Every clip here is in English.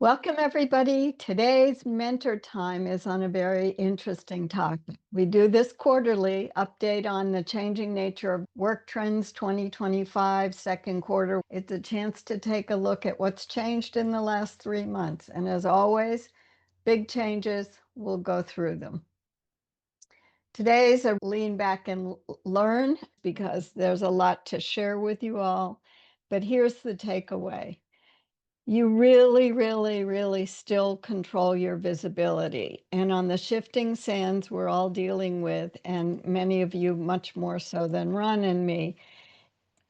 Welcome, everybody. Today's mentor time is on a very interesting topic. We do this quarterly update on the changing nature of work trends 2025, second quarter. It's a chance to take a look at what's changed in the last 3 months. And as always, big changes, we'll go through them. Today's a lean back and learn because there's a lot to share with you all. But here's the takeaway. You really still control your visibility. And on the shifting sands we're all dealing with, and many of you much more so than Ron and me,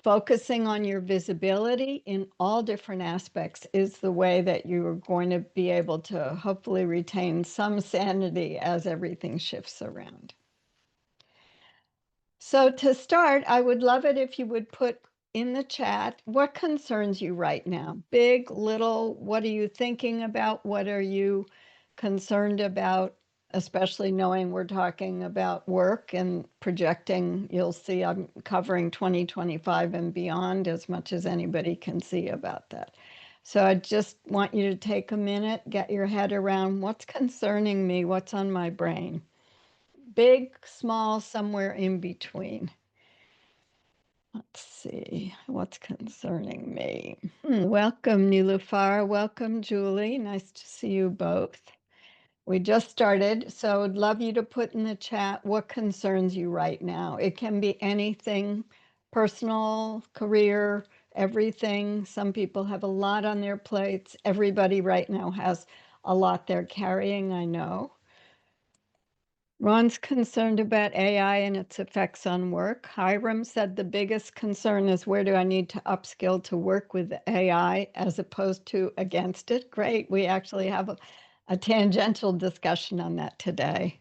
focusing on your visibility in all different aspects is the way that you're going to be able to hopefully retain some sanity as everything shifts around. So to start, I would love it if you would put in the chat what concerns you right now. Big, little, what are you thinking about? What are you concerned about? Especially knowing we're talking about work and projecting. You'll see I'm covering 2025 and beyond as much as anybody can see about that. So I just want you to take a minute, get your head around what's concerning me, what's on my brain. Big, small, somewhere in between. Let's see what's concerning me. Welcome, Nilufar. Welcome, Julie. Nice to see you both. We just started, so I'd love you to put in the chat what concerns you right now. It can be anything, personal, career, everything. Some people have a lot on their plates. Everybody right now has a lot they're carrying, I know. Ron's concerned about AI and its effects on work. Hiram said the biggest concern is where do I need to upskill to work with AI as opposed to against it. Great. We actually have a tangential discussion on that today.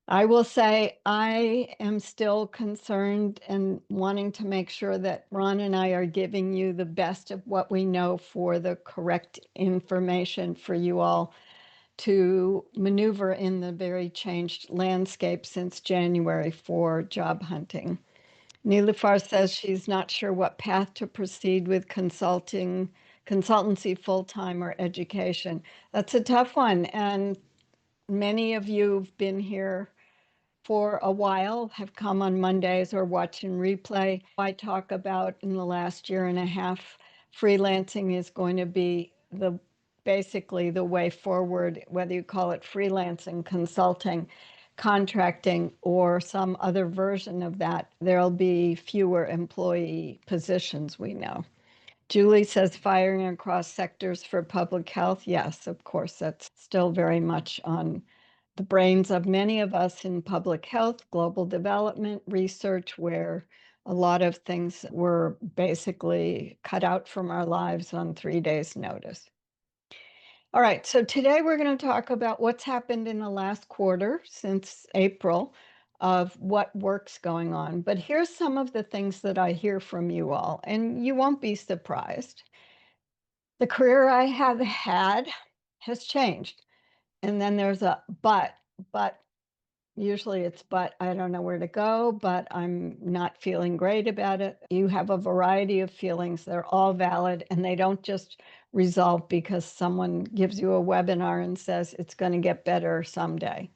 I will say I am still concerned and wanting to make sure that Ron and I are giving you the best of what we know for the correct information for you all to maneuver in the very changed landscape since January for job hunting. Nilufar says she's not sure what path to proceed with consultancy full-time or education. That's a tough one. And many of you have been here for a while, have come on Mondays or watching replay. I talk about in the last year and a half, freelancing is going to be basically the way forward, whether you call it freelancing, consulting, contracting, or some other version of that. There'll be fewer employee positions, we know. Julie says firing across sectors for public health. Yes, of course, that's still very much on the brains of many of us in public health, global development, research, where a lot of things were basically cut out from our lives on 3 days' notice. All right, so today we're going to talk about what's happened in the last quarter since April of what work's going on. But here's some of the things that I hear from you all, and you won't be surprised. The career I have had has changed. And then there's a but usually it's but I don't know where to go, but I'm not feeling great about it. You have a variety of feelings. They're all valid, and they don't just resolve because someone gives you a webinar and says it's going to get better someday.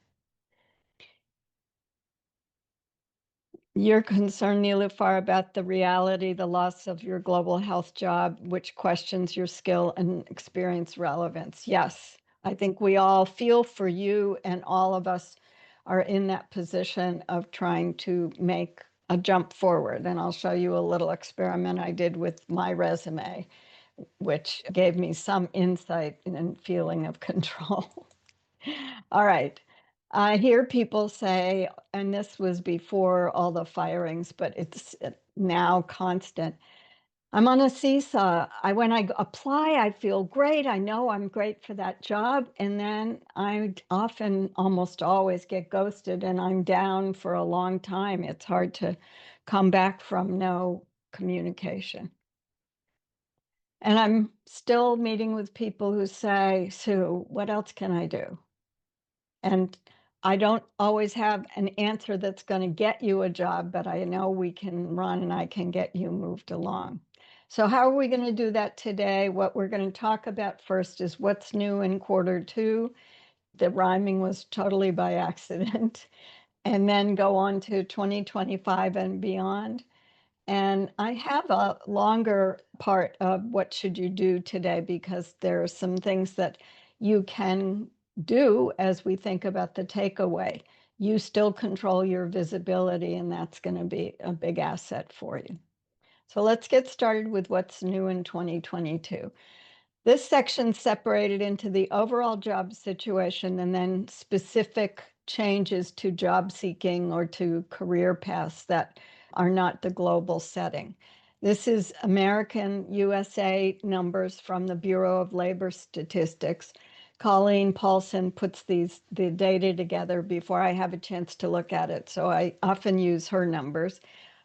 You're concerned, Nilufar, about the reality, the loss of your global health job, which questions your skill and experience relevance. Yes, I think we all feel for you, and all of us are in that position of trying to make a jump forward. And I'll show you a little experiment I did with my resume, which gave me some insight and feeling of control. All right. I hear people say, and this was before all the firings, but it's now constant. I'm on a seesaw. When I apply, I feel great. I know I'm great for that job. And then I often, almost always get ghosted, and I'm down for a long time. It's hard to come back from no communication. And I'm still meeting with people who say, Sue, what else can I do? And I don't always have an answer that's going to get you a job, but I know Ron and I can get you moved along. So how are we going to do that today? What we're going to talk about first is what's new in Q2. The rhyming was totally by accident. And then go on to 2025 and beyond. And I have a longer part of what should you do today, because there are some things that you can do as we think about the takeaway. You still control your visibility, and that's going to be a big asset for you. So let's get started with what's new in 2022. This section separated into the overall job situation and then specific changes to job seeking or to career paths that are not the global setting. This is American USA numbers from the Bureau of Labor Statistics. Colleen Paulson puts the data together before I have a chance to look at it, so I often use her numbers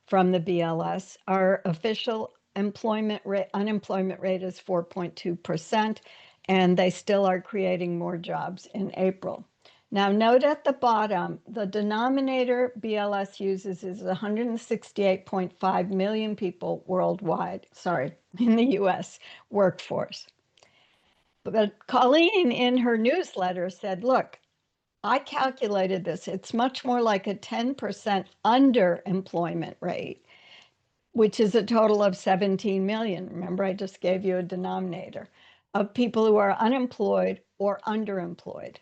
from the BLS. Our official unemployment rate is 4.2%, and they still are creating more jobs in April. Now, note at the bottom, the denominator BLS uses is 168.5 million people worldwide, in the US workforce. But Colleen, in her newsletter, said, look, I calculated this. It's much more like a 10% underemployment rate, which is a total of 17 million. Remember, I just gave you a denominator of people who are unemployed or underemployed.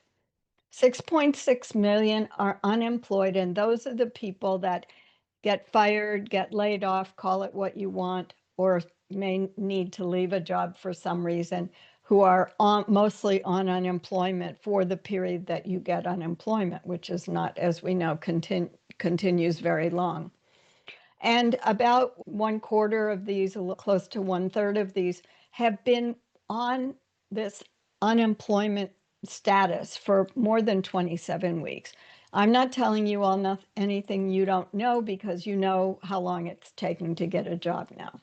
6.6 million are unemployed, and those are the people that get fired, get laid off, call it what you want, or may need to leave a job for some reason, who are mostly on unemployment for the period that you get unemployment, which is not, as we know, continues very long. And about 1/4 of these, close to 1/3 of these, have been on this unemployment status for more than 27 weeks. I'm not telling you all anything you don't know, because you know how long it's taking to get a job now.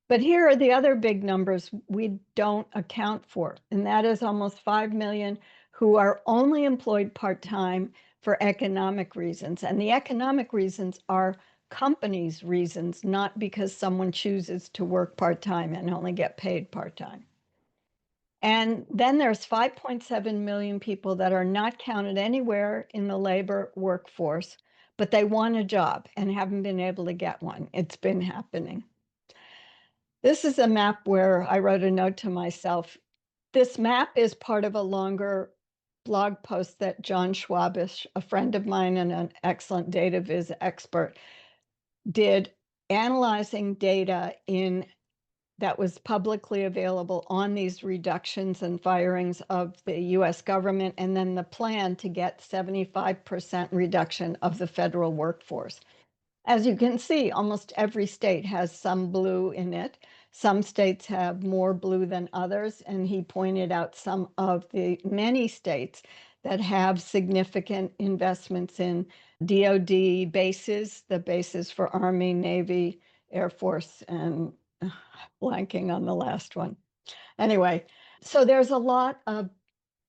But here are the other big numbers we don't account for, and that is almost 5 million who are only employed part-time for economic reasons. And the economic reasons are companies' reasons, not because someone chooses to work part-time and only get paid part-time. And then there's 5.7 million people that are not counted anywhere in the labor workforce, but they want a job and haven't been able to get one. It's been happening. This is a map where I wrote a note to myself. This map is part of a longer blog post that John Schwabish, a friend of mine and an excellent data viz expert, did, analyzing data that was publicly available on these reductions and firings of the US government, and then the plan to get 75% reduction of the federal workforce. As you can see, almost every state has some blue in it. Some states have more blue than others, and he pointed out some of the many states that have significant investments in DoD bases, the bases for Army, Navy, Air Force, and blanking on the last one. Anyway, so there's a lot of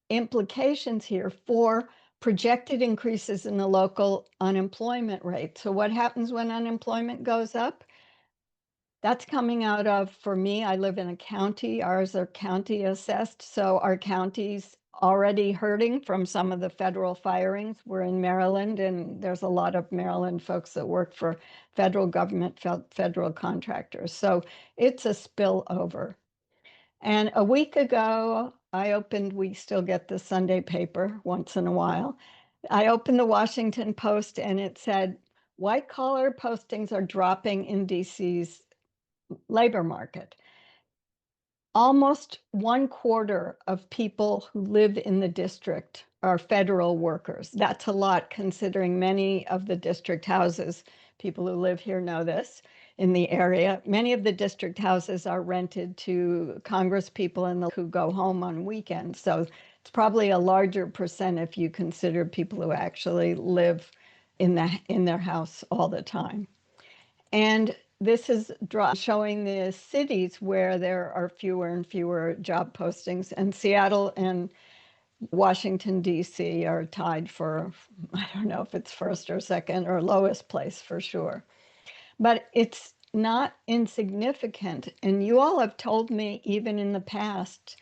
implications here for projected increases in the local unemployment rate. So what happens when unemployment goes up? That's coming out of, for me, I live in a county, ours are county assessed. So our county's already hurting from some of the federal firings. We're in Maryland, and there's a lot of Maryland folks that work for federal government, federal contractors. So it's a spillover. And a week ago, we still get the Sunday paper once in a while. I opened the Washington Post, and it said, white collar postings are dropping in DC's labor market. Almost 1/4 of people who live in the district are federal workers. That's a lot, considering many of the district houses, people who live here know this, in the area, many of the district houses are rented to Congress people who go home on weekends. So it's probably a larger percent if you consider people who actually live in their house all the time. And this is showing the cities where there are fewer and fewer job postings, and Seattle and Washington, D.C. are tied for, I don't know if it's first or second or lowest place for sure. But it's not insignificant. And you all have told me, even in the past,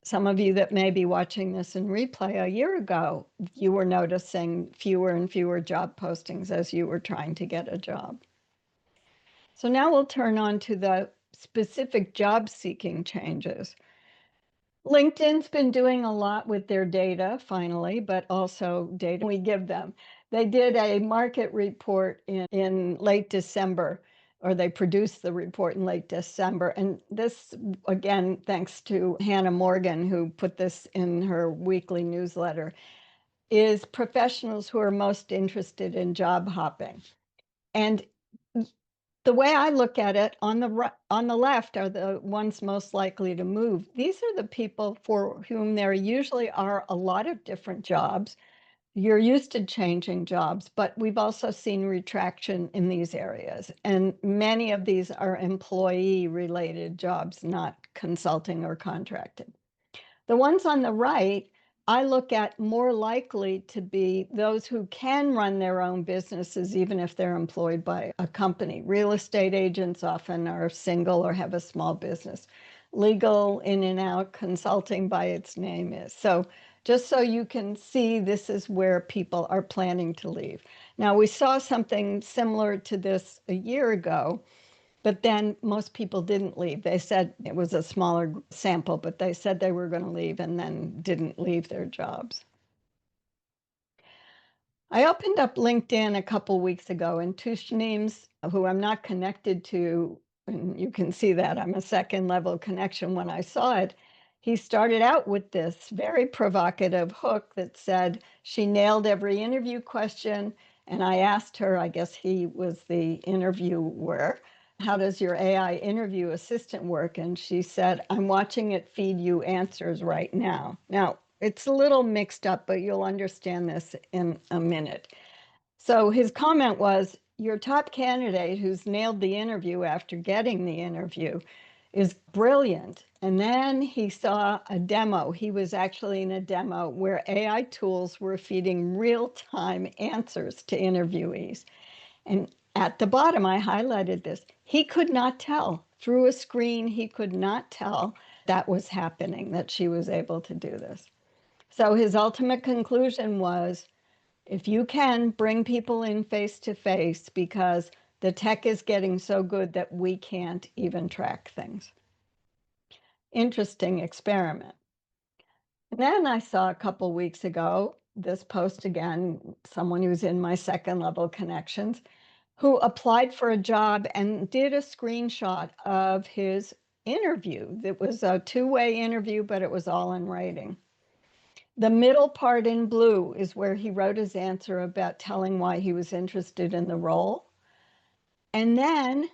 some of you that may be watching this in replay a year ago, you were noticing fewer and fewer job postings as you were trying to get a job. So now we'll turn on to the specific job seeking changes. LinkedIn's been doing a lot with their data, finally, but also data we give them. They did a market report in late December, or they produced the report in late December. And this, again, thanks to Hannah Morgan, who put this in her weekly newsletter, is professionals who are most interested in job hopping. And the way I look at it, on the left are the ones most likely to move. These are the people for whom there usually are a lot of different jobs. You're used to changing jobs, but we've also seen retraction in these areas. And many of these are employee-related jobs, not consulting or contracted. The ones on the right, I look at more likely to be those who can run their own businesses, even if they're employed by a company. Real estate agents often are single or have a small business. Legal, in and out, consulting by its name is. So just so you can see, this is where people are planning to leave. Now, we saw something similar to this a year ago, but then most people didn't leave. They said it was a smaller sample, but they said they were going to leave and then didn't leave their jobs. I opened up LinkedIn a couple weeks ago, and Tushneem's, who I'm not connected to, and you can see that I'm a second level connection when I saw it, he started out with this very provocative hook that said she nailed every interview question. And I asked her, I guess he was the interviewer, how does your AI interview assistant work? And she said, I'm watching it feed you answers right now. Now, it's a little mixed up, but you'll understand this in a minute. So his comment was, your top candidate who's nailed the interview after getting the interview is brilliant. And then he saw a demo. He was actually in a demo where AI tools were feeding real-time answers to interviewees. And at the bottom, I highlighted this. He could not tell. Through a screen, he could not tell that was happening, that she was able to do this. So his ultimate conclusion was, if you can, bring people in face to face, because the tech is getting so good that we can't even track things. Interesting experiment. And then I saw a couple weeks ago this post again, someone who's in my second level connections, who applied for a job and did a screenshot of his interview. It was a two-way interview, but it was all in writing. The middle part in blue is where he wrote his answer about telling why he was interested in the role. And then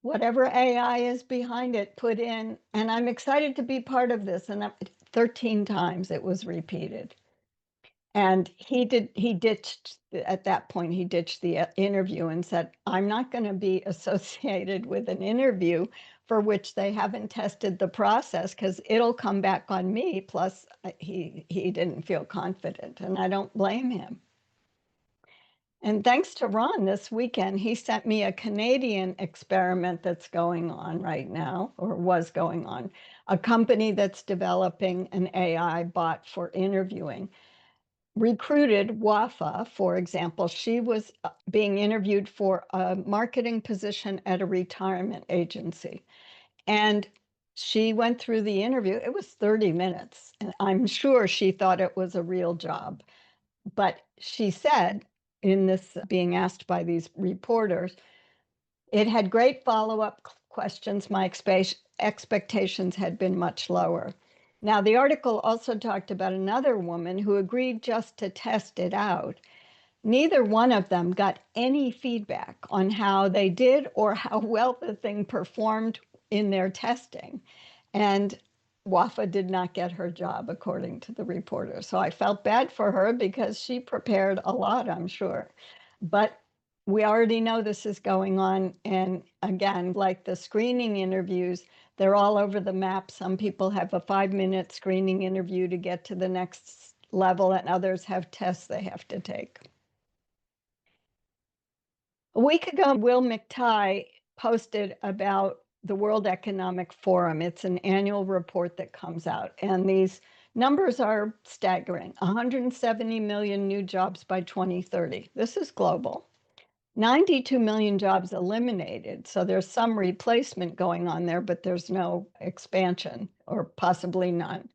whatever AI is behind it put in, and I'm excited to be part of this. And 13 times it was repeated. And he ditched, at that point, he ditched the interview and said, I'm not going to be associated with an interview for which they haven't tested the process, because it'll come back on me. Plus, he didn't feel confident, and I don't blame him. And thanks to Ron, this weekend, he sent me a Canadian experiment that's going on right now, or was going on, a company that's developing an AI bot for interviewing. Recruited Wafa, for example. She was being interviewed for a marketing position at a retirement agency. And she went through the interview. It was 30 minutes. And I'm sure she thought it was a real job. But she said, in this being asked by these reporters, it had great follow-up questions. My expectations had been much lower. Now, the article also talked about another woman who agreed just to test it out. Neither one of them got any feedback on how they did or how well the thing performed in their testing. And Wafa did not get her job, according to the reporter. So I felt bad for her because she prepared a lot, I'm sure. But we already know this is going on. And again, like the screening interviews, they're all over the map. Some people have a 5-minute screening interview to get to the next level, and others have tests they have to take. A week ago, Will McTighe posted about the World Economic Forum. It's an annual report that comes out, and these numbers are staggering. 170 million new jobs by 2030. This is global. 92 million jobs eliminated. So there's some replacement going on there, but there's no expansion, or possibly none.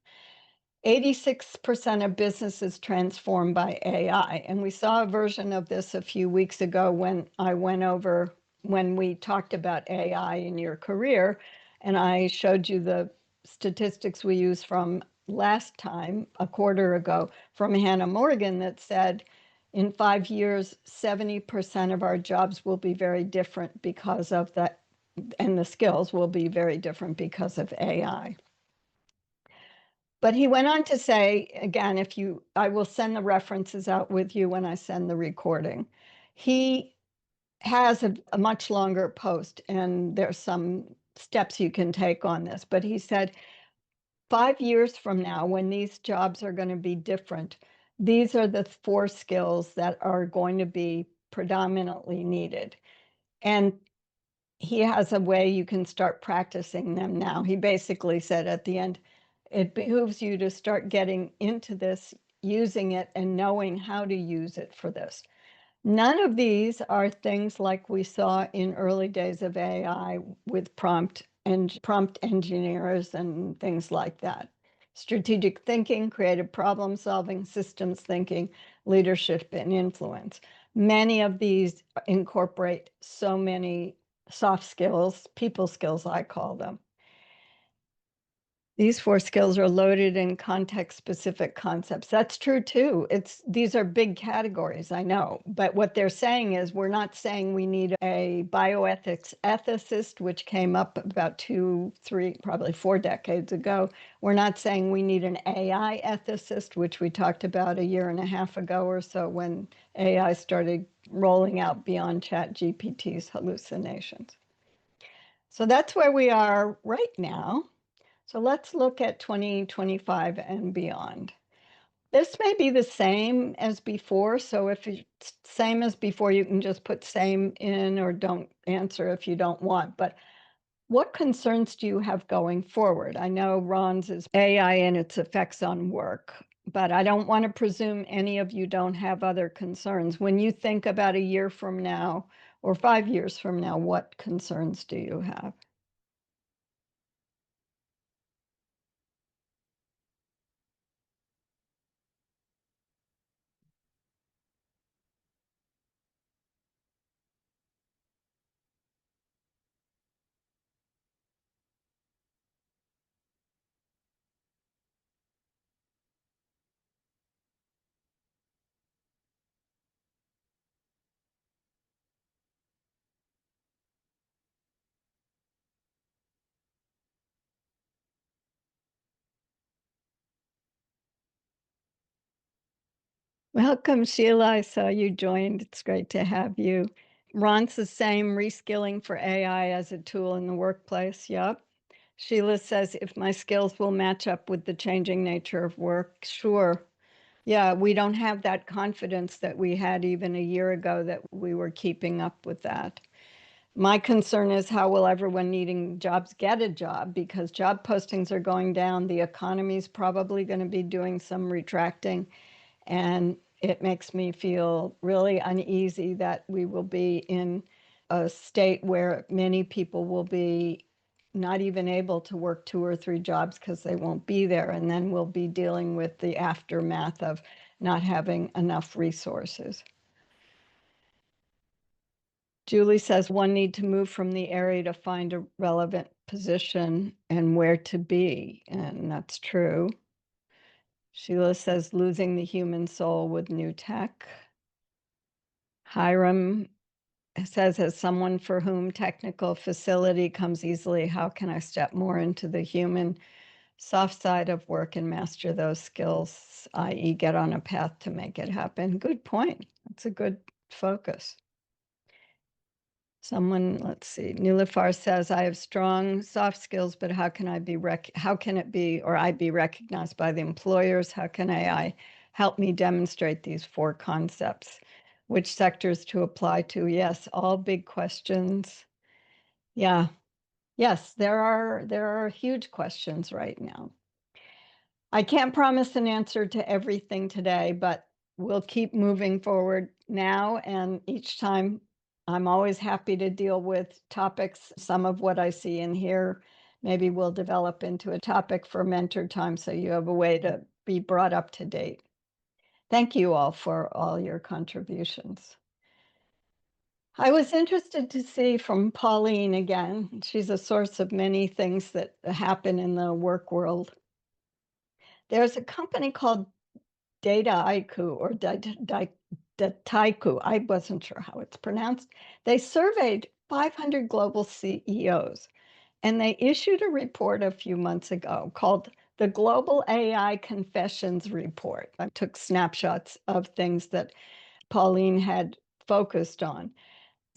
86% of businesses transformed by AI. And we saw a version of this a few weeks ago when we talked about AI in your career, and I showed you the statistics we used from last time, a quarter ago, from Hannah Morgan, that said in 5 years, 70% of our jobs will be very different because of that, and the skills will be very different because of AI. But he went on to say, again, I will send the references out with you when I send the recording. He has a much longer post, and there's some steps you can take on this. But he said, 5 years from now, when these jobs are going to be different, these are the 4 skills that are going to be predominantly needed. And he has a way you can start practicing them now. He basically said at the end, it behooves you to start getting into this, using it, and knowing how to use it for this. None of these are things like we saw in early days of AI with prompt engineers and things like that. Strategic thinking, creative problem solving, systems thinking, leadership, and influence. Many of these incorporate so many soft skills, people skills, I call them. These 4 skills are loaded in context-specific concepts. That's true too. These are big categories, I know. But what they're saying is, we're not saying we need a bioethics ethicist, which came up about 2, 3, probably 4 decades ago. We're not saying we need an AI ethicist, which we talked about a year and a half ago or so when AI started rolling out beyond ChatGPT's hallucinations. So that's where we are right now. So let's look at 2025 and beyond. This may be the same as before. So if it's same as before, you can just put same in, or don't answer if you don't want. But what concerns do you have going forward? I know Ron's is AI and its effects on work, but I don't want to presume any of you don't have other concerns. When you think about a year from now or 5 years from now, what concerns do you have? Welcome, Sheila. I saw you joined. It's great to have you. Ron's the same, reskilling for AI as a tool in the workplace. Yep. Sheila says, if my skills will match up with the changing nature of work, sure. Yeah, we don't have that confidence that we had even a year ago that we were keeping up with that. My concern is, how will everyone needing jobs get a job? Because job postings are going down. The economy is probably going to be doing some retracting. And it makes me feel really uneasy that we will be in a state where many people will be not even able to work 2 or 3 jobs because they won't be there. And then we'll be dealing with the aftermath of not having enough resources. Julie says, one need to move from the area to find a relevant position and where to be. And that's true. Sheila says, losing the human soul with new tech. Hiram says, as someone for whom technical facility comes easily, how can I step more into the human soft side of work and master those skills, i.e., get on a path to make it happen? Good point. That's a good focus. Someone, let's see, Nilufar says, I have strong soft skills, but how can I be how can it be, or I be recognized by the employers? How can AI help me demonstrate these 4 concepts? Which sectors to apply to? Yes, all big questions. Yeah. Yes, there are huge questions right now. I can't promise an answer to everything today, but we'll keep moving forward now. And each time, I'm always happy to deal with topics. Some of what I see in here, maybe we'll develop into a topic for mentor time so you have a way to be brought up to date. Thank you all for all your contributions. I was interested to see from Pauline again. She's a source of many things that happen in the work world. There's a company called Dataiku or Dataiku. I wasn't sure how it's pronounced. They surveyed 500 global CEOs, and they issued a report a few months ago called the Global AI Confessions Report. I took snapshots of things that Pauline had focused on.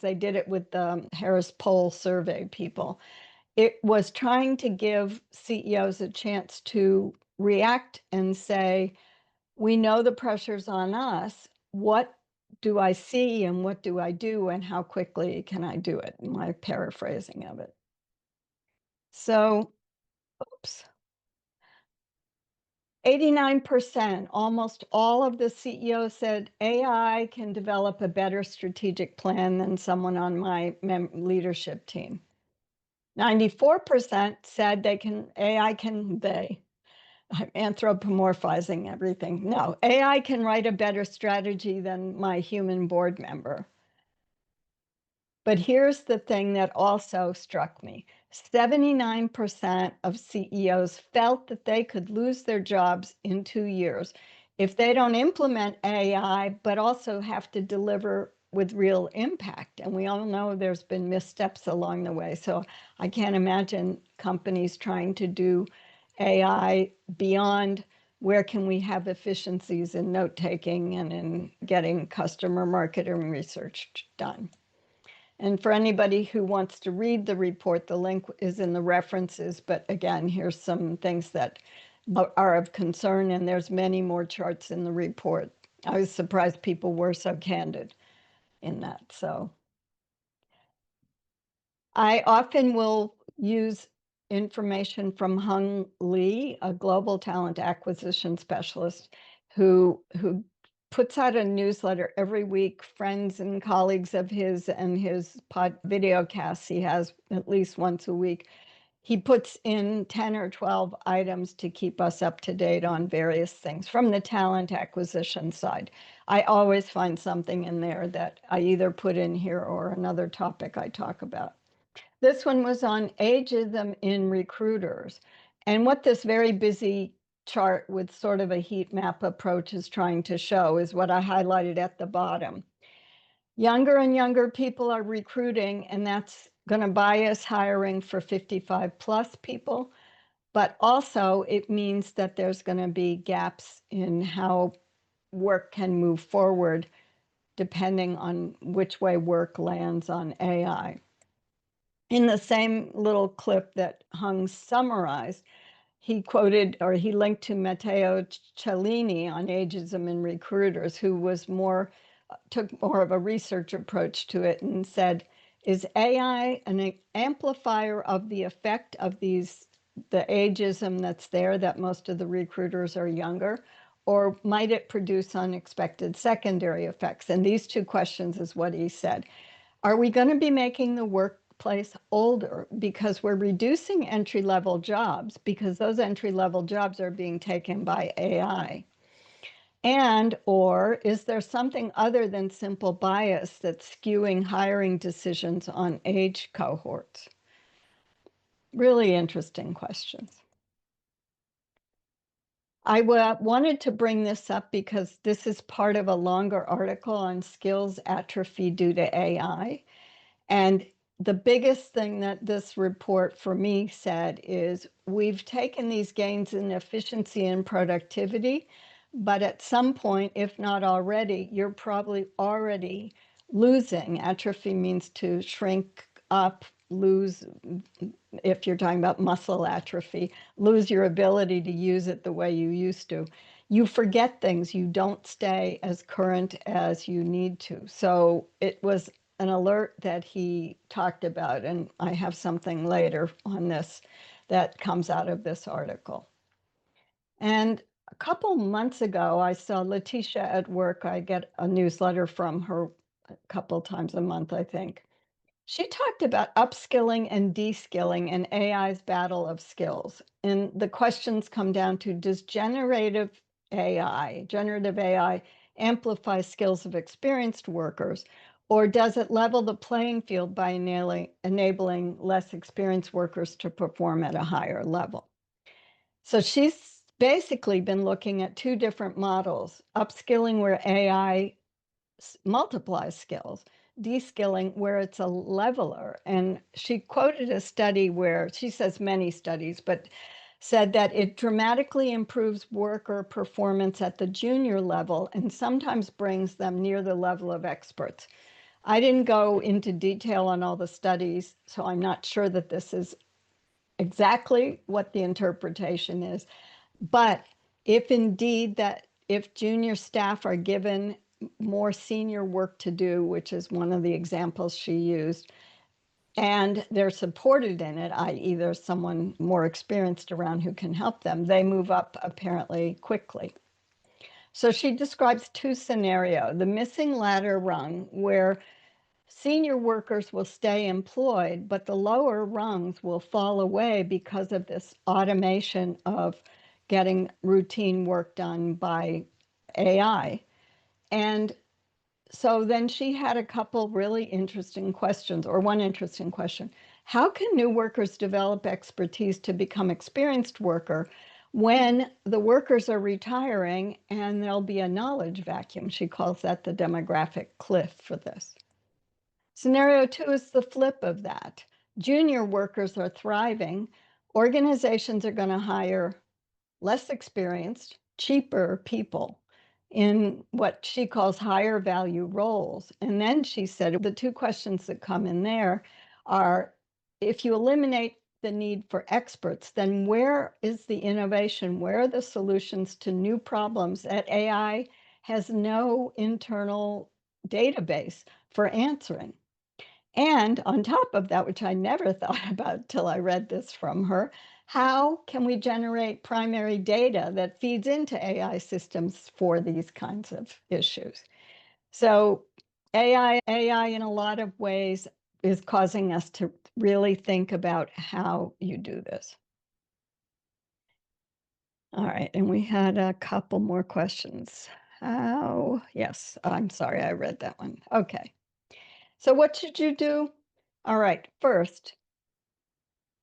They did it with the Harris Poll survey people. It was trying to give CEOs a chance to react and say, we know the pressure's on us. What do I see and what do I do and how quickly can I do it? My paraphrasing of it. So, oops. 89%, almost all of the CEOs said AI can develop a better strategic plan than someone on my leadership team. 94% said I'm anthropomorphizing everything. No, AI can write a better strategy than my human board member. But here's the thing that also struck me. 79% of CEOs felt that they could lose their jobs in 2 years if they don't implement AI, but also have to deliver with real impact. And we all know there's been missteps along the way. So I can't imagine companies trying to do AI beyond where can we have efficiencies in note taking and in getting customer marketing research done. And for anybody who wants to read the report, the link is in the references. But again, here's some things that are of concern, and there's many more charts in the report. I was surprised people were so candid in that. So I often will use information from Hung Lee, a global talent acquisition specialist who puts out a newsletter every week. Friends and colleagues of his and his video casts he has at least once a week. He puts in 10 or 12 items to keep us up to date on various things from the talent acquisition side. I always find something in there that I either put in here or another topic I talk about. This one was on ageism in recruiters. And what this very busy chart with sort of a heat map approach is trying to show is what I highlighted at the bottom. Younger and younger people are recruiting, and that's going to bias hiring for 55 plus people. But also, it means that there's going to be gaps in how work can move forward depending on which way work lands on AI. In the same little clip that Hung summarized, he quoted or he linked to Matteo Cellini on ageism in recruiters, who was took more of a research approach to it and said, is AI an amplifier of the effect of the ageism that's there, that most of the recruiters are younger, or might it produce unexpected secondary effects? And these two questions is what he said. Are we going to be making the workplace older because we're reducing entry-level jobs because those entry-level jobs are being taken by AI? And or is there something other than simple bias that's skewing hiring decisions on age cohorts? Really interesting questions. I wanted to bring this up because this is part of a longer article on skills atrophy due to AI. And the biggest thing that this report for me said is we've taken these gains in efficiency and productivity, but at some point, if not already, you're probably already losing. Atrophy means to shrink up, lose, if you're talking about muscle atrophy, lose your ability to use it the way you used to. You forget things, you don't stay as current as you need to. So it was an alert that he talked about, and I have something later on this that comes out of this article. And a couple months ago, I saw Letitia at work. I get a newsletter from her a couple times a month, I think. She talked about upskilling and deskilling and AI's battle of skills. And the questions come down to, does generative AI, amplify skills of experienced workers, or does it level the playing field by enabling less experienced workers to perform at a higher level? So she's basically been looking at two different models: upskilling, where AI multiplies skills; deskilling, where it's a leveler. And she quoted a study where she says many studies, but said that it dramatically improves worker performance at the junior level and sometimes brings them near the level of experts. I didn't go into detail on all the studies, so I'm not sure that this is exactly what the interpretation is. But if indeed that if junior staff are given more senior work to do, which is one of the examples she used, and they're supported in it, i.e. there's someone more experienced around who can help them, they move up apparently quickly. So she describes two scenarios: the missing ladder rung, where senior workers will stay employed, but the lower rungs will fall away because of this automation of getting routine work done by AI. And so then she had a couple really interesting questions, or one interesting question: how can new workers develop expertise to become experienced worker when the workers are retiring and there'll be a knowledge vacuum? She calls that the demographic cliff for this. Scenario two is the flip of that. Junior workers are thriving. Organizations are going to hire less experienced, cheaper people in what she calls higher value roles. And then she said the two questions that come in there are, if you eliminate the need for experts, then where is the innovation? Where are the solutions to new problems that AI has no internal database for answering? And on top of that, which I never thought about till I read this from her, how can we generate primary data that feeds into AI systems for these kinds of issues? So AI in a lot of ways is causing us to really think about how you do this. All right, and we had a couple more questions. Yes, I'm sorry, I read that one. Okay. So what should you do? All right, first,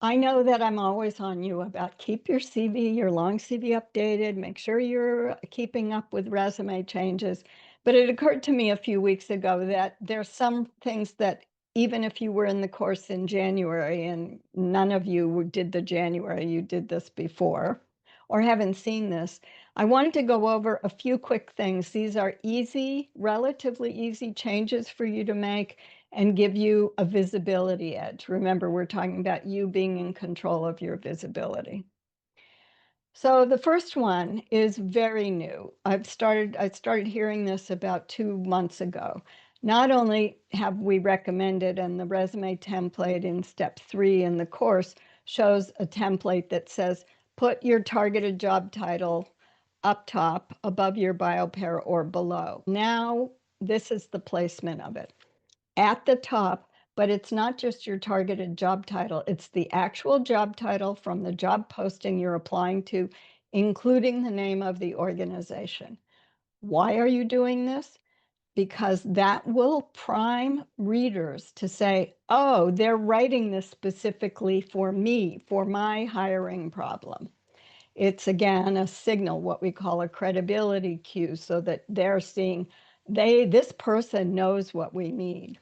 I know that I'm always on you about keep your CV, your long CV updated, make sure you're keeping up with resume changes. But it occurred to me a few weeks ago that there's some things that even if you were in the course in January and none of you did the January, you did this before or haven't seen this, I wanted to go over a few quick things. These are easy, relatively easy changes for you to make and give you a visibility edge. Remember, we're talking about you being in control of your visibility. So the first one is very new. I started hearing this about 2 months ago. Not only have we recommended, and the resume template in step 3 in the course shows a template that says, put your targeted job title up top, above your bio pair, or below. Now, this is the placement of it at the top, but it's not just your targeted job title, it's the actual job title from the job posting you're applying to, including the name of the organization. Why are you doing this? Because that will prime readers to say, oh, they're writing this specifically for me, for my hiring problem. It's again a signal, what we call a credibility cue, so that they're seeing this person knows what we need.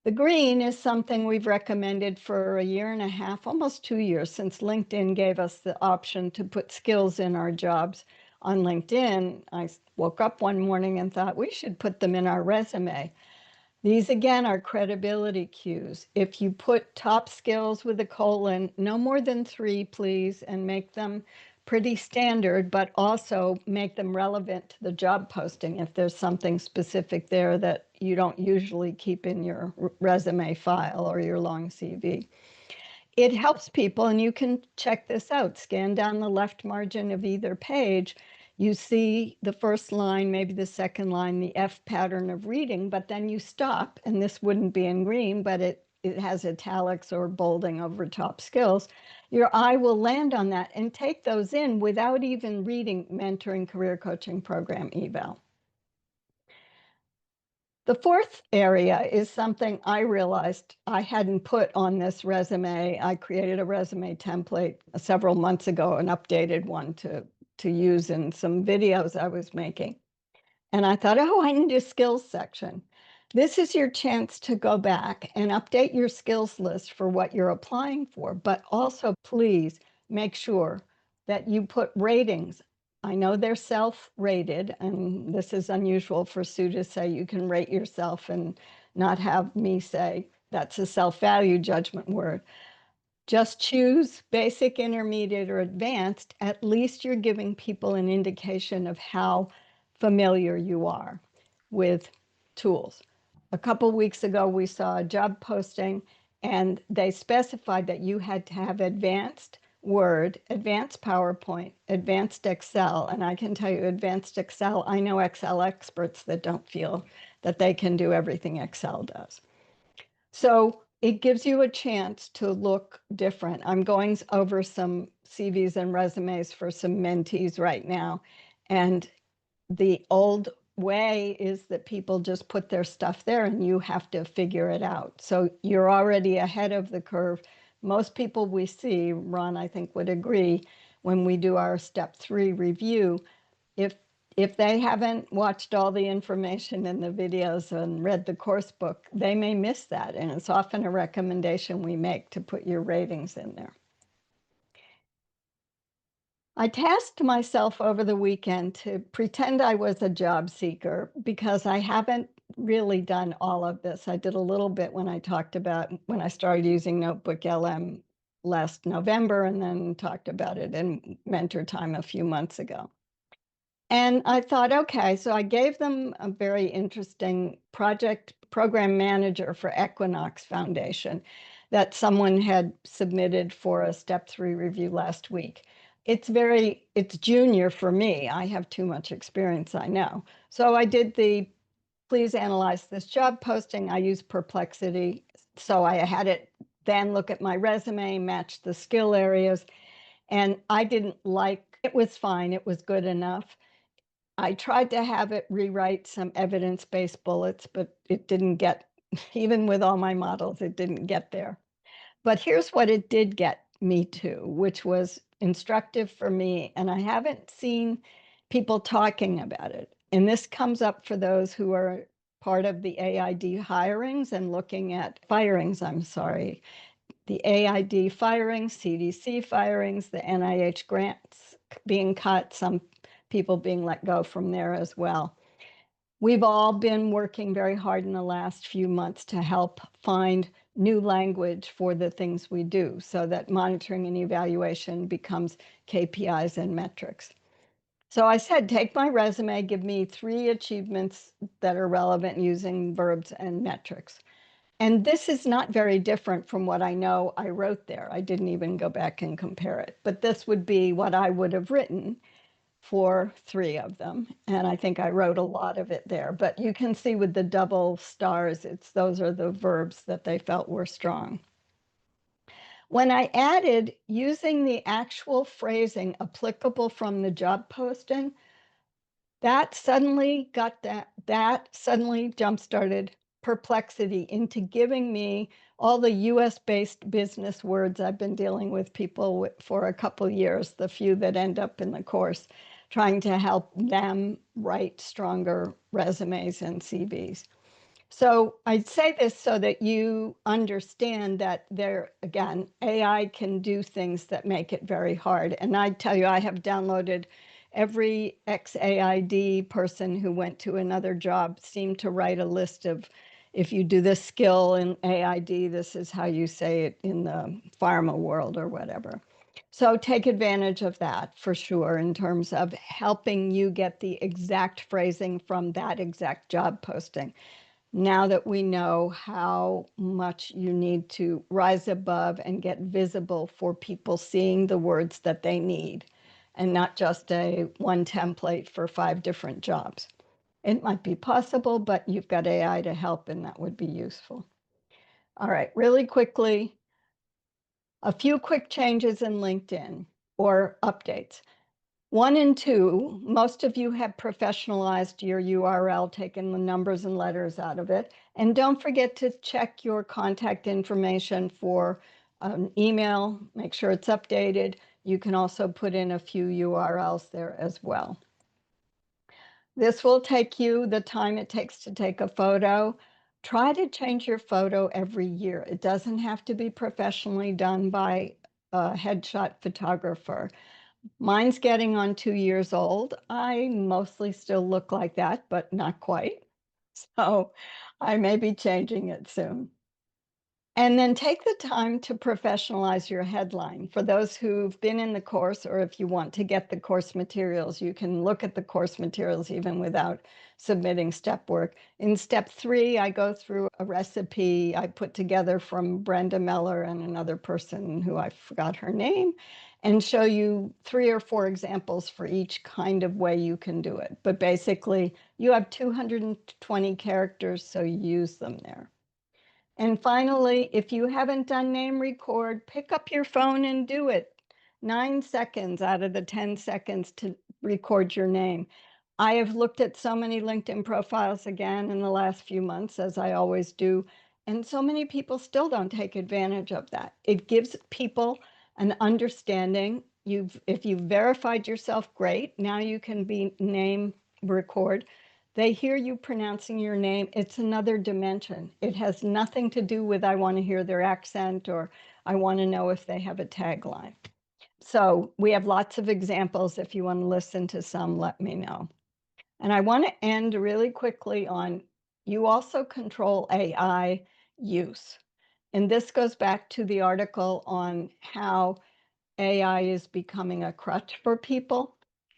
The green is something we've recommended for a year and a half, almost 2 years, since LinkedIn gave us the option to put skills in our jobs on LinkedIn. I woke up one morning and thought we should put them in our resume. These again are credibility cues. If you put top skills with a colon, no more than 3, please, and make them pretty standard, but also make them relevant to the job posting if there's something specific there that you don't usually keep in your resume file or your long CV. It helps people, and you can check this out. Scan down the left margin of either page. You see the first line, maybe the second line, the F pattern of reading, but then you stop, and this wouldn't be in green, but it has italics or bolding over top skills. Your eye will land on that and take those in without even reading Mentoring Career Coaching Program eval. The fourth area is something I realized I hadn't put on this resume. I created a resume template several months ago, an updated one to use in some videos I was making. And I thought, oh, I need a skills section. This is your chance to go back and update your skills list for what you're applying for, but also please make sure that you put ratings. I know they're self-rated, and this is unusual for Sue to say you can rate yourself and not have me say that's a self-value judgment word. Just choose basic, intermediate, or advanced. At least you're giving people an indication of how familiar you are with tools. A couple weeks ago, we saw a job posting, and they specified that you had to have advanced Word, advanced PowerPoint, advanced Excel. And I can tell you, advanced Excel, I know Excel experts that don't feel that they can do everything Excel does. So it gives you a chance to look different. I'm going over some CVs and resumes for some mentees right now. And the old way is that people just put their stuff there and you have to figure it out. So you're already ahead of the curve. Most people we see, Ron, I think would agree, when we do our step 3 review, if they haven't watched all the information in the videos and read the course book, they may miss that. And it's often a recommendation we make to put your ratings in there. I tasked myself over the weekend to pretend I was a job seeker because I haven't really done all of this. I did a little bit when I talked about when I started using Notebook LM last November, and then talked about it in Mentor Time a few months ago. And I thought, okay, so I gave them a very interesting project program manager for Equinox Foundation that someone had submitted for a step 3 review last week. It's junior for me. I have too much experience, I know. So I did the, please analyze this job posting. I used Perplexity. So I had it then look at my resume, match the skill areas. And I didn't like, it was fine. It was good enough. I tried to have it rewrite some evidence-based bullets, but it didn't get, even with all my models, it didn't get there. But here's what it did get me to, which was instructive for me. And I haven't seen people talking about it. And this comes up for those who are part of the AID hirings and looking at firings, the AID firings, CDC firings, the NIH grants being cut, some people being let go from there as well. We've all been working very hard in the last few months to help find new language for the things we do so that monitoring and evaluation becomes KPIs and metrics. So I said, take my resume, give me 3 achievements that are relevant using verbs and metrics. And this is not very different from what I know I wrote there. I didn't even go back and compare it, but this would be what I would have written for 3 of them. And I think I wrote a lot of it there, but you can see with the double stars, those are the verbs that they felt were strong. When I added using the actual phrasing applicable from the job posting, that suddenly jump-started Perplexity into giving me all the US-based business words I've been dealing with people for a couple years, the few that end up in the course, trying to help them write stronger resumes and CVs. So I say this so that you understand that again, AI can do things that make it very hard. And I tell you, I have downloaded every ex-AID person who went to another job seemed to write a list of, if you do this skill in AID, this is how you say it in the pharma world or whatever. So take advantage of that for sure in terms of helping you get the exact phrasing from that exact job posting. now that we know how much you need to rise above and get visible for people seeing the words that they need and not just a one template for 5 different jobs. It might be possible, but you've got AI to help, and that would be useful. All right, really quickly, a few quick changes in LinkedIn or updates. 1 and 2, most of you have professionalized your URL, taken the numbers and letters out of it. And don't forget to check your contact information for an email, make sure it's updated. You can also put in a few URLs there as well. This will take you the time it takes to take a photo. Try to change your photo every year. It doesn't have to be professionally done by a headshot photographer. Mine's getting on 2 years old. I mostly still look like that, but not quite. So I may be changing it soon. And then take the time to professionalize your headline. For those who've been in the course, or if you want to get the course materials, you can look at the course materials even without submitting step work. In step 3, I go through a recipe I put together from Brenda Meller and another person who I forgot her name, and show you 3 or 4 examples for each kind of way you can do it. But basically, you have 220 characters, so you use them there. And finally, if you haven't done name record, pick up your phone and do it. 9 seconds out of the 10 seconds to record your name. I have looked at so many LinkedIn profiles again in the last few months, as I always do, and so many people still don't take advantage of that. It gives people an understanding. If you've verified yourself, great. Now you can be name record. They hear you pronouncing your name. It's another dimension. It has nothing to do with I want to hear their accent or I want to know if they have a tagline. So we have lots of examples. If you want to listen to some, let me know. And I want to end really quickly on you also control AI use. And this goes back to the article on how AI is becoming a crutch for people.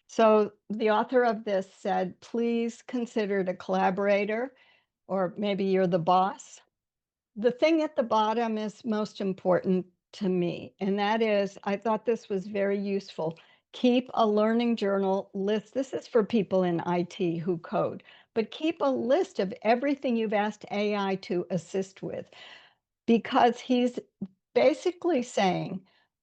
So the author of this said, please consider it a collaborator, or maybe you're the boss. The thing at the bottom is most important to me, and that is, I thought this was very useful. Keep a learning journal list. This is for people in IT who code, but keep a list of everything you've asked AI to assist with, because he's basically saying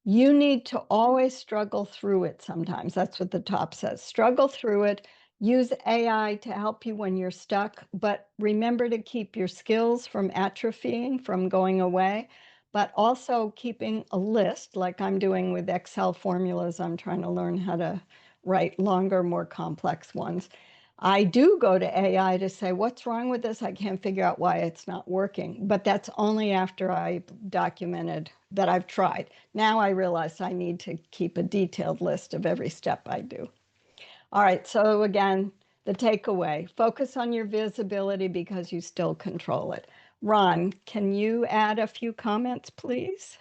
you need to always struggle through it sometimes. That's what the top says. Struggle through it. Use AI to help you when you're stuck, but remember to keep your skills from atrophying, from going away, but also keeping a list like I'm doing with Excel formulas. I'm trying to learn how to write longer, more complex ones. I do go to AI to say, what's wrong with this? I can't figure out why it's not working. But that's only after I documented that I've tried. Now I realize I need to keep a detailed list of every step I do. All right, so again, the takeaway, focus on your visibility because you still control it. Ron, can you add a few comments, please?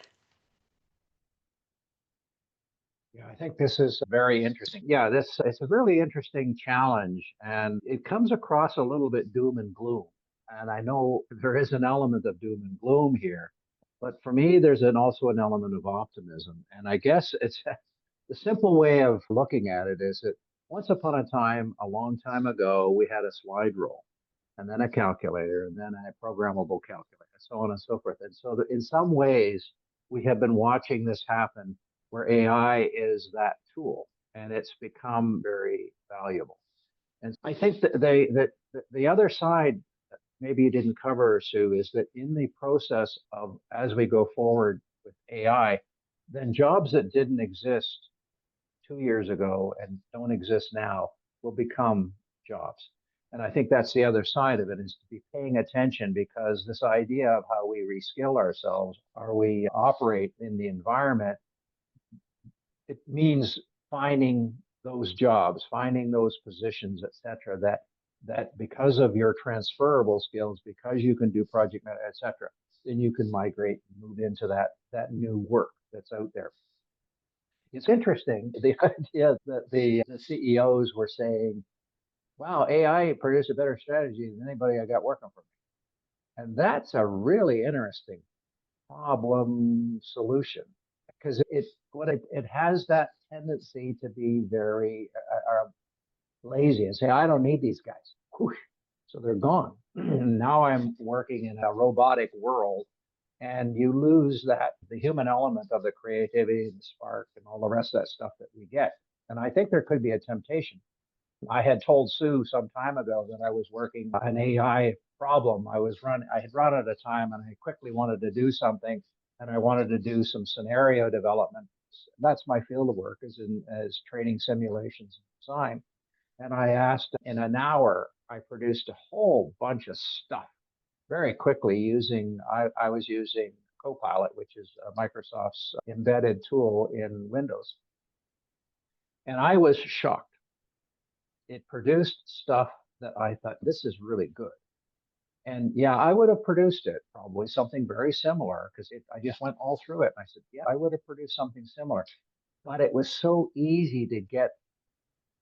Yeah, I think this is very interesting. Yeah, this it's a really interesting challenge, and it comes across a little bit doom and gloom. And I know there is an element of doom and gloom here, but for me, there's also an element of optimism. And I guess it's the simple way of looking at it is that once upon a time, a long time ago, we had a slide rule, and then a calculator, and then a programmable calculator, so on and so forth. And so, in some ways, we have been watching this happen where AI is that tool, and it's become very valuable. And I think that the other side, maybe you didn't cover, Sue, is that in the process of as we go forward with AI, then jobs that didn't exist 2 years ago and don't exist now will become jobs. And I think that's the other side of it, is to be paying attention, because this idea of how we reskill ourselves, or we operate in the environment, it means finding those jobs, finding those positions, et cetera, that because of your transferable skills, because you can do project management, et cetera, then you can migrate and move into that new work that's out there. It's interesting, the idea that the CEOs were saying, wow, AI produced a better strategy than anybody I got working for me. And that's a really interesting problem solution because it has that tendency to be very lazy and say, I don't need these guys. Whoosh. So they're gone. Now I'm working in a robotic world, and you lose the human element of the creativity and the spark and all the rest of that stuff that we get. And I think there could be a temptation. I had told Sue some time ago that I was working an AI problem. I had run out of time, and I quickly wanted to do something, and I wanted to do some scenario development. That's my field of work, as training simulations and design. And I asked in an hour, I produced a whole bunch of stuff very quickly I was using Copilot, which is Microsoft's embedded tool in Windows. And I was shocked. It produced stuff that I thought, this is really good. And yeah, I would have produced it, probably something very similar, because I just went all through it. And I said, yeah, I would have produced something similar. But it was so easy to get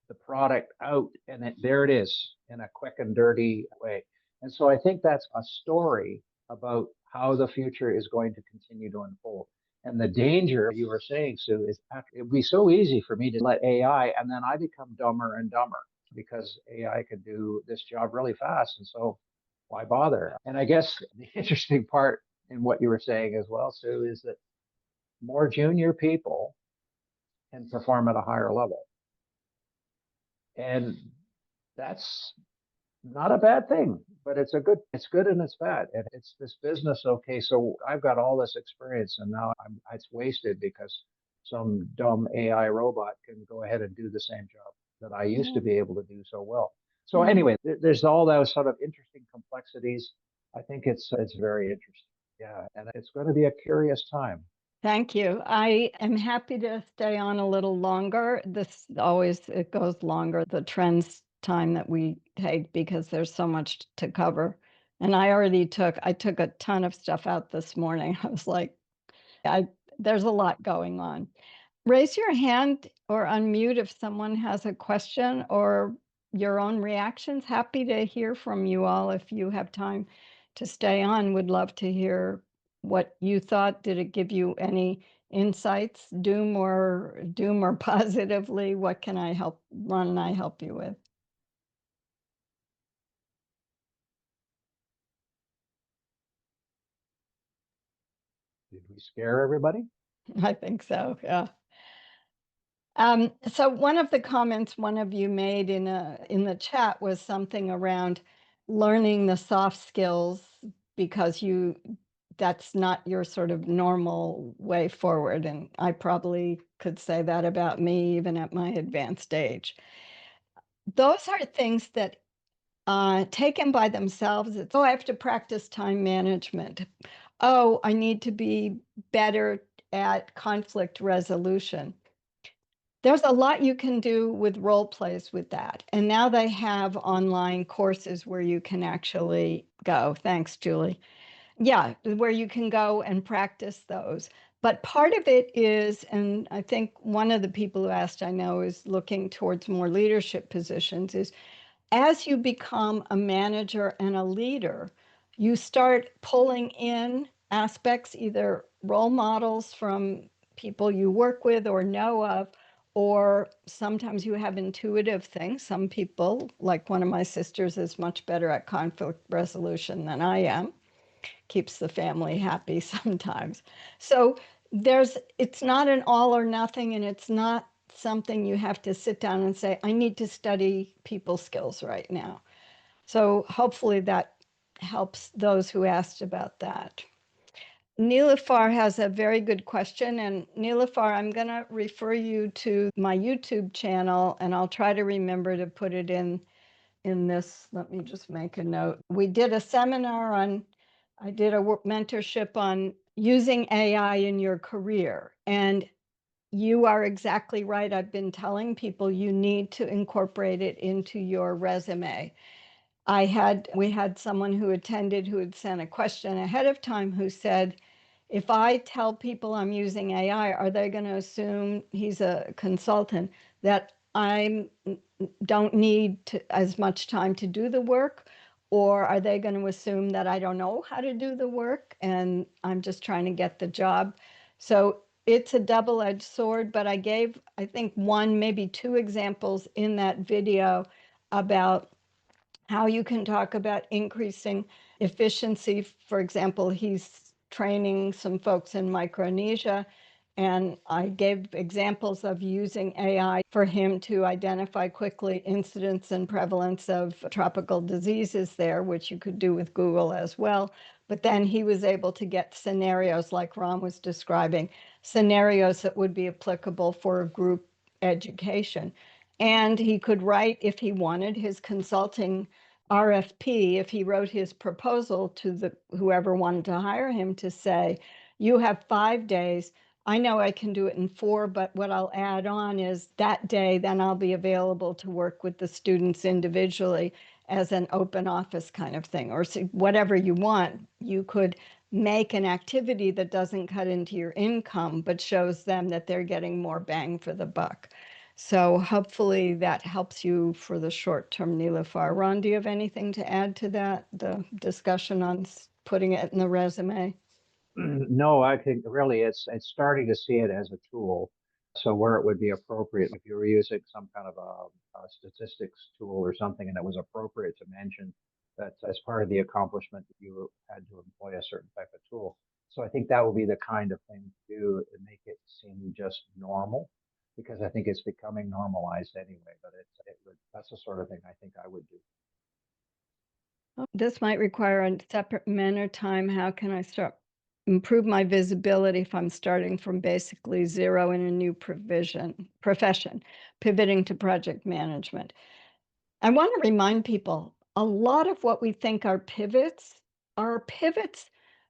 the product out, and there it is in a quick and dirty way. And so I think that's a story about how the future is going to continue to unfold. And the danger you were saying, Sue, is it would be so easy for me to let AI, and then I become dumber and dumber because AI could do this job really fast. And so why bother? And I guess the interesting part in what you were saying as well, Sue, is that more junior people can perform at a higher level. And that's not a bad thing, but it's good and it's bad. And it's this business. Okay, so I've got all this experience, and now it's wasted because some dumb AI robot can go ahead and do the same job that I used to be able to do so well. So anyway, there's all those sort of interesting complexities. I think it's very interesting. Yeah, and it's going to be a curious time. Thank you. I am happy to stay on a little longer. This always it goes longer, the trends time that we take because there's so much to cover. And I took a ton of stuff out this morning. I was like, I there's a lot going on. Raise your hand or unmute if someone has a question or your own reactions. Happy to hear from you all if you have time to stay on. Would love to hear what you thought. Did it give you any insights, doom or positively? What can I help Ron and I help you with? Did we scare everybody? I think so. Yeah. So one of the comments one of you made in the chat was something around learning the soft skills because that's not your sort of normal way forward. And I probably could say that about me even at my advanced age. Those are things that taken by themselves, it's, oh, I have to practice time management. Oh, I need to be better at conflict resolution. There's a lot you can do with role plays with that. And now they have online courses where you can actually go. Thanks, Julie. Yeah, where you can go and practice those. But part of it is, and I think one of the people who asked, I know, is looking towards more leadership positions, is as you become a manager and a leader, you start pulling in aspects, either role models from people you work with or know of, or sometimes you have intuitive things. Some people, like one of my sisters, is much better at conflict resolution than I am, keeps the family happy sometimes. So it's not an all or nothing, and it's not something you have to sit down and say, I need to study people skills right now. So hopefully that helps those who asked about that. Nilufar has a very good question. And Nilufar, I'm going to refer you to my YouTube channel, and I'll try to remember to put it in this. Let me just make a note. We did a seminar I did a mentorship on using AI in your career. And you are exactly right. I've been telling people you need to incorporate it into your resume. We had someone who attended who had sent a question ahead of time who said, if I tell people I'm using AI, are they going to assume he's a consultant that I don't need as much time to do the work? Or are they going to assume that I don't know how to do the work and I'm just trying to get the job? So it's a double-edged sword, but I gave, I think, one, maybe two examples in that video about how you can talk about increasing efficiency. For example, he's training some folks in Micronesia, and I gave examples of using AI for him to identify quickly incidence and prevalence of tropical diseases there, which you could do with Google as well. But then he was able to get scenarios like Ron was describing, scenarios that would be applicable for a group education. And he could write, if he wanted, his consulting RFP, if he wrote his proposal to the whoever wanted to hire him, to say, you have 5 days. I know I can do it in 4, but what I'll add on is that day, then I'll be available to work with the students individually as an open office kind of thing, or whatever you want. You could make an activity that doesn't cut into your income, but shows them that they're getting more bang for the buck. So hopefully that helps you for the short term, Nilüfer. Ron, do you have anything to add to that, the discussion on putting it in the resume? No, I think really it's starting to see it as a tool. So where it would be appropriate, if you were using some kind of a statistics tool or something, and it was appropriate to mention that as part of the accomplishment that you had to employ a certain type of tool. So I think that would be the kind of thing to do to make it seem just normal, because I think it's becoming normalized anyway. But that's the sort of thing I think I would do. This might require a separate minute time. How can I start improve my visibility if I'm starting from basically zero in a new profession, pivoting to project management? I want to remind people a lot of what we think are pivots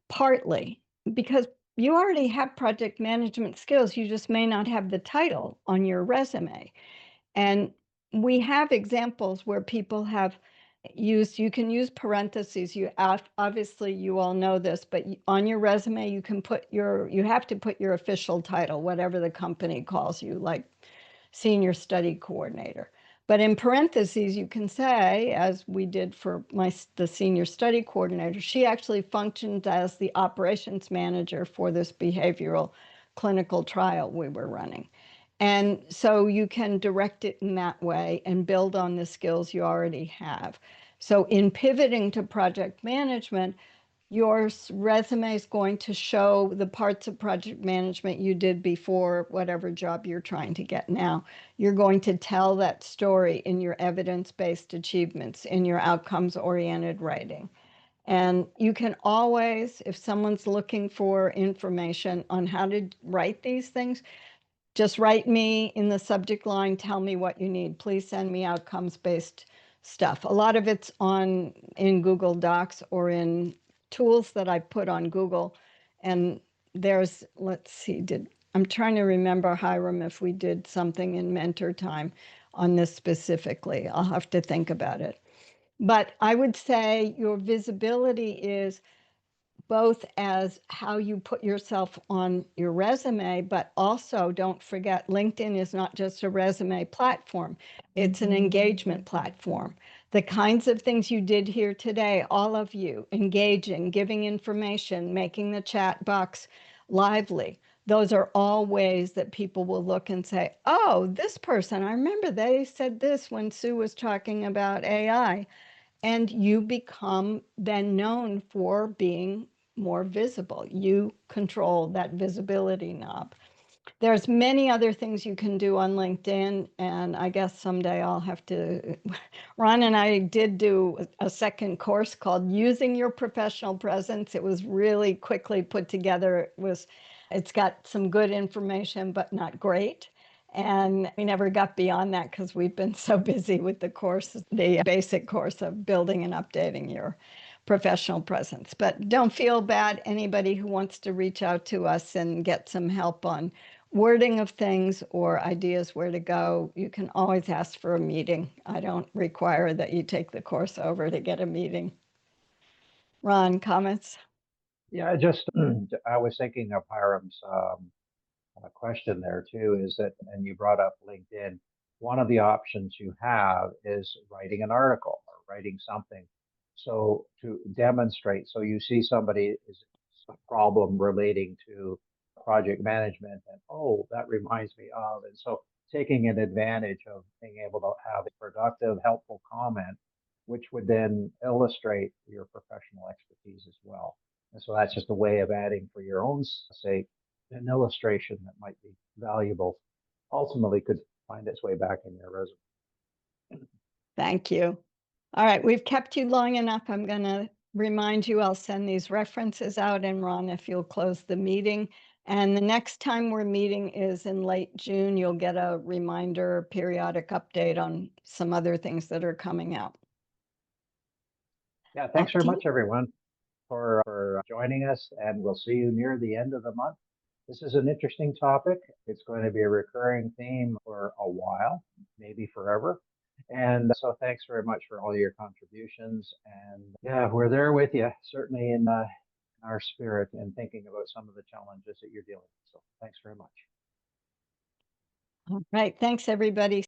partly because you already have project management skills. You just may not have the title on your resume. And we have examples where people have used, you can use parentheses. You obviously you all know this, but on your resume you can put you have to put your official title, whatever the company calls you, like senior study coordinator. But in parentheses, you can say, as we did for the senior study coordinator, she actually functioned as the operations manager for this behavioral clinical trial we were running. And so you can direct it in that way and build on the skills you already have. So in pivoting to project management, your resume is going to show the parts of project management you did before whatever job you're trying to get now. You're going to tell that story in your evidence-based achievements, in your outcomes-oriented writing. And you can always, if someone's looking for information on how to write these things, just write me in the subject line, tell me what you need. Please send me outcomes-based stuff. A lot of it's in Google Docs or in tools that I put on Google. And there's, let's see, I'm trying to remember, Hiram, if we did something in mentor time on this specifically. I'll have to think about it. But I would say your visibility is both as how you put yourself on your resume, but also don't forget LinkedIn is not just a resume platform, it's an engagement platform. The kinds of things you did here today, all of you engaging, giving information, making the chat box lively. Those are all ways that people will look and say, oh, this person, I remember they said this when Sue was talking about AI. And you become then known for being more visible. You control that visibility knob. There's many other things you can do on LinkedIn, and I guess someday I'll have to. Ron and I did do a second course called Using Your Professional Presence. It was really quickly put together. It's got some good information, but not great. And we never got beyond that because we've been so busy with the course, the basic course of building and updating your professional presence. But don't feel bad, anybody who wants to reach out to us and get some help on wording of things or ideas where to go, you can always ask for a meeting. I don't require that you take the course over to get a meeting. Ron, comments? Yeah, just I was thinking of Hiram's question there too. Is that, and you brought up LinkedIn. One of the options you have is writing an article or writing something So to demonstrate, so you see somebody is a problem relating to project management, and oh, that reminds me of, and so taking an advantage of being able to have a productive, helpful comment, which would then illustrate your professional expertise as well. And so that's just a way of adding for your own sake an illustration that might be valuable, ultimately could find its way back in your resume. Thank you. All right, we've kept you long enough. I'm going to remind you, I'll send these references out, and Ron, if you'll close the meeting. And the next time we're meeting is in late June. You'll get a reminder, periodic update on some other things that are coming out. Yeah, thanks Back very to you. much, everyone, for joining us, and we'll see you near the end of the month. This is an interesting topic. It's going to be a recurring theme for a while, maybe forever. And so thanks very much for all your contributions. And yeah, we're there with you, certainly in our spirit and thinking about some of the challenges that you're dealing with. So thanks very much. All right, thanks, everybody.